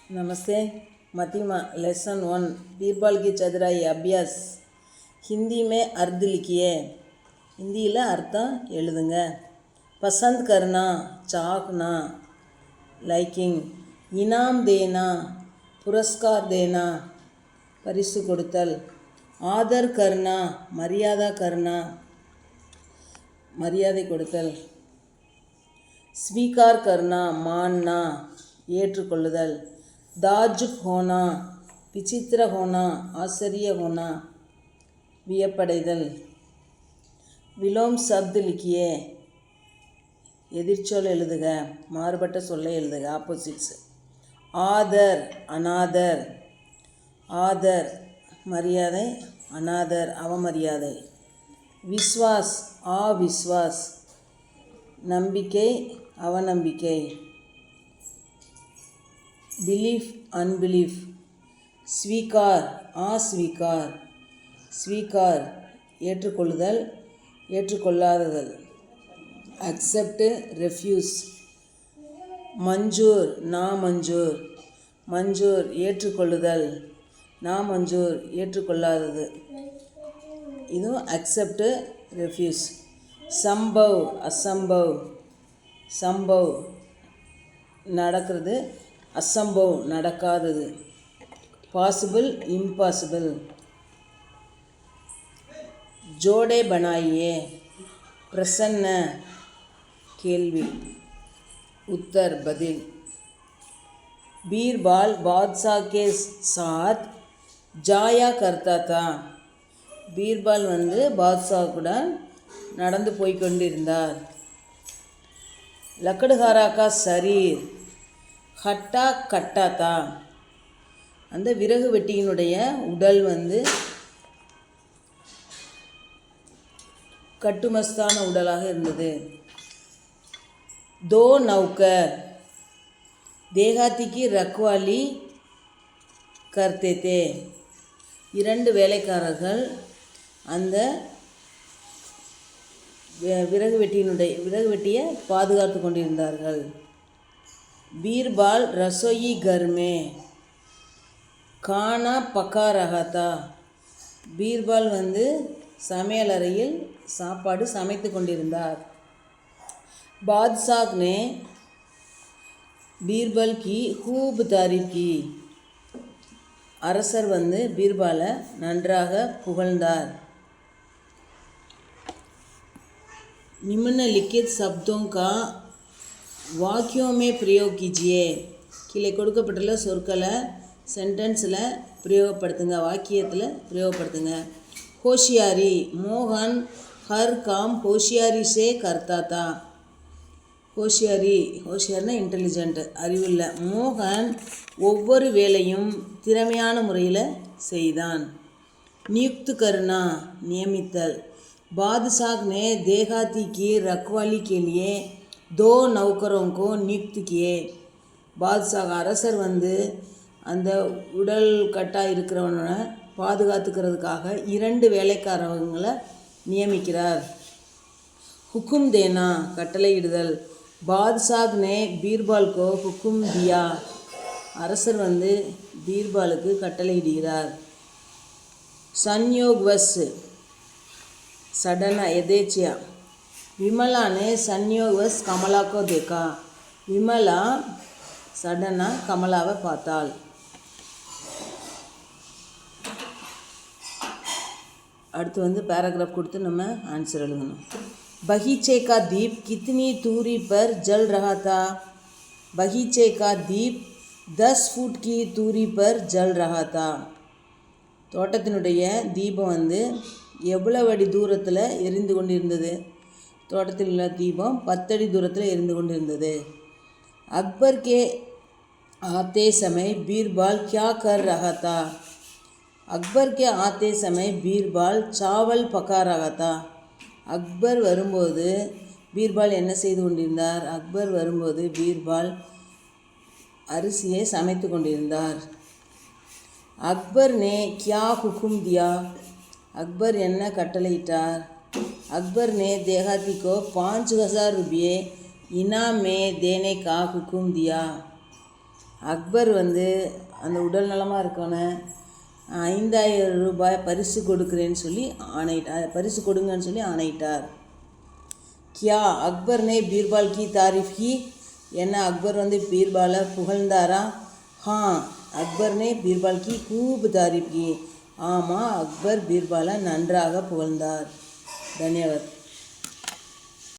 नमस्ते। मतिमा लेसन 1 बीरबल की चतुराई अभ्यास। हिंदी में अर्थ लिखिए। हिंदी अर्थम எழுதுங்க। पसंद करना, चाहना, लाइकिंग, इनाम देना, पुरस्कार देना, परिसु கொடுத்தல், आदर करना, मर्यादा करना, मर्यादा கொடுத்தல், स्वीकार करना, मानना, ஏற்றுக்கொள்ளுதல், தாஜுப் होना, विचित्र होना, आश्चर्य होना, वियपடைதல்। विलोम शब्द लिखिए। எதிர்ச்சொல் எழுதுக, மாறுபட்ட சொல்லை எழுதுக, ஆப்போசிட்ஸ்। ஆதர், அநாதர், ஆதர் மரியாதை, அநாதர் அவமரியாதை। விஸ்வாஸ், அவிஸ்வாஸ் நம்பிக்கை, அவநம்பிக்கை। Belief, unbelief. ஸ்வீகார், अस्वीकार, ஸ்வீகார் ஏற்றுக்கொள்ளுதல், ஏற்றுக்கொள்ளாததல்। Accept, refuse. மஞ்சூர், நாமஞ்சூர், மஞ்சூர் ஏற்றுக்கொள்ளுதல், நாமஞ்சூர் ஏற்றுக்கொள்ளாதது। இதுவும் அக்செப்ட், ரெஃப்யூஸ்। சம்பவ், அசம்பவ், சம்பவ் நடக்கிறது, அசம்பவ் நடக்காதது। Possible, impossible. जोड़े बनाइए। प्रसन्न केल्वी, उत्तर बदिल। बीरबल बादशाह के साथ जाया करता था। बीरबल வந்து பாத்ஷாவுடன் நடந்து போய் கொண்டிருந்தார்। लकड़हारा का शरीर हट्टा कट्टा था। அந்த விறகு வெட்டியினுடைய உடல் வந்து கட்டுமஸ்தான உடலாக இருந்தது। दो नौकर देहाती की रखवाली करते थे। இரண்டு வேலைக்காரர்கள் அந்த விறகு வெட்டியை பாதுகாத்து கொண்டிருந்தார்கள்। बीरबल रसोई घर में खाना पका रहा था। बीरबल வந்து சமையல் அறையில் சாப்பாடு சமைத்து கொண்டிருந்தார்। बादशाह ने बीरबल की खूब तारीफ की। அரசர் வந்து பீர்பாலை நன்றாக புகழ்ந்தார்। निम्नलिखित शब्दों का वाक्यों में प्रयोग कीजिए। கீழே கொடுக்கப்பட்டுள்ள சொற்களை சென்டென்ஸில் பிரயோகப்படுத்துங்க, வாக்கியத்தில் பிரயோகப்படுத்துங்க। होशियारी, मोहन हर काम होशियारी से करता था। होशियारी, होशियारना इंटेलिजेंट, அறிவுள்ள। மோகன் ஒவ்வொரு வேலையும் திறமையான முறையில் செய்தான்। नियुक्त करना, नियमितल। बादशाह ने देहाती की रखवाली के लिए 2 नौकरों को नियुक्त किए। பாத்ஷாஹ் அரசர் வந்து அந்த உடல் கட்டாக இருக்கிறவனை பாதுகாத்துக்கிறதுக்காக 2 வேலைக்காரங்களை நியமிக்கிறார்। हुक्म देना, கட்டளையிடுதல்। बादशाह ने बीरबल को हुक्म दिया। அரசர் வந்து பீர்பாலுக்கு கட்டளையிடுகிறார்। संयोगवश, सडन, यथेच्छा। विमला ने संयोगवश कमला को देखा। विमला सडना कमलाவை பார்த்தாள்। அடுத்து வந்து पैराग्राफ கொடுத்து நம்ம ஆன்சர் எழுதணும்। बगीचे का दीप कितनी दूरी पर जल रहा था। बगीचे का दीप 10 फुट की दूरी पर जल रहा था। தோட்டத்தினுடைய தீபம் வந்து எவ்வளவு அடி தூரத்தில் எரிந்து கொண்டிருந்தது। தோட்டத்தில் உள்ள தீபம் 10 அடி தூரத்தில் எரிந்து கொண்டிருந்தது। अकबर के आते समय बीरबल क्या कर रहा था। अकबर के आते समय बीरबल चावल पका रहा था। अकबर வரும்போது பீர்பால் என்ன செய்து கொண்டிருந்தார்। அக்பர் வரும்போது பீர்பால் அரிசியை சமைத்து கொண்டிருந்தார்। அக்பர் ने क्या हुक्म दिया। अकबर என்ன கட்டளையிட்டார்। अकबर ने देहाती को 5000 रुपये इनाम में देने का हुक्म दिया। அக்பர் வந்து அந்த உடல் நலமாக இருக்கவனை 5000 ரூபாய் பரிசு கொடுக்குறேன்னு சொல்லி பரிசு கொடுங்கன்னு சொல்லி ஆணையிட்டார். கியா அக்பர் நே பீர்பால் கி தாரிஃப் கி, என்ன அக்பர் வந்து பீர்பாலை புகழ்ந்தாரா? हाँ அக்பர் நே பீர்பால் கி खूब तारीफ की, ஆமாம் அக்பர் பீர்பாலை நன்றாக புகழ்ந்தார். தன்யவாத்.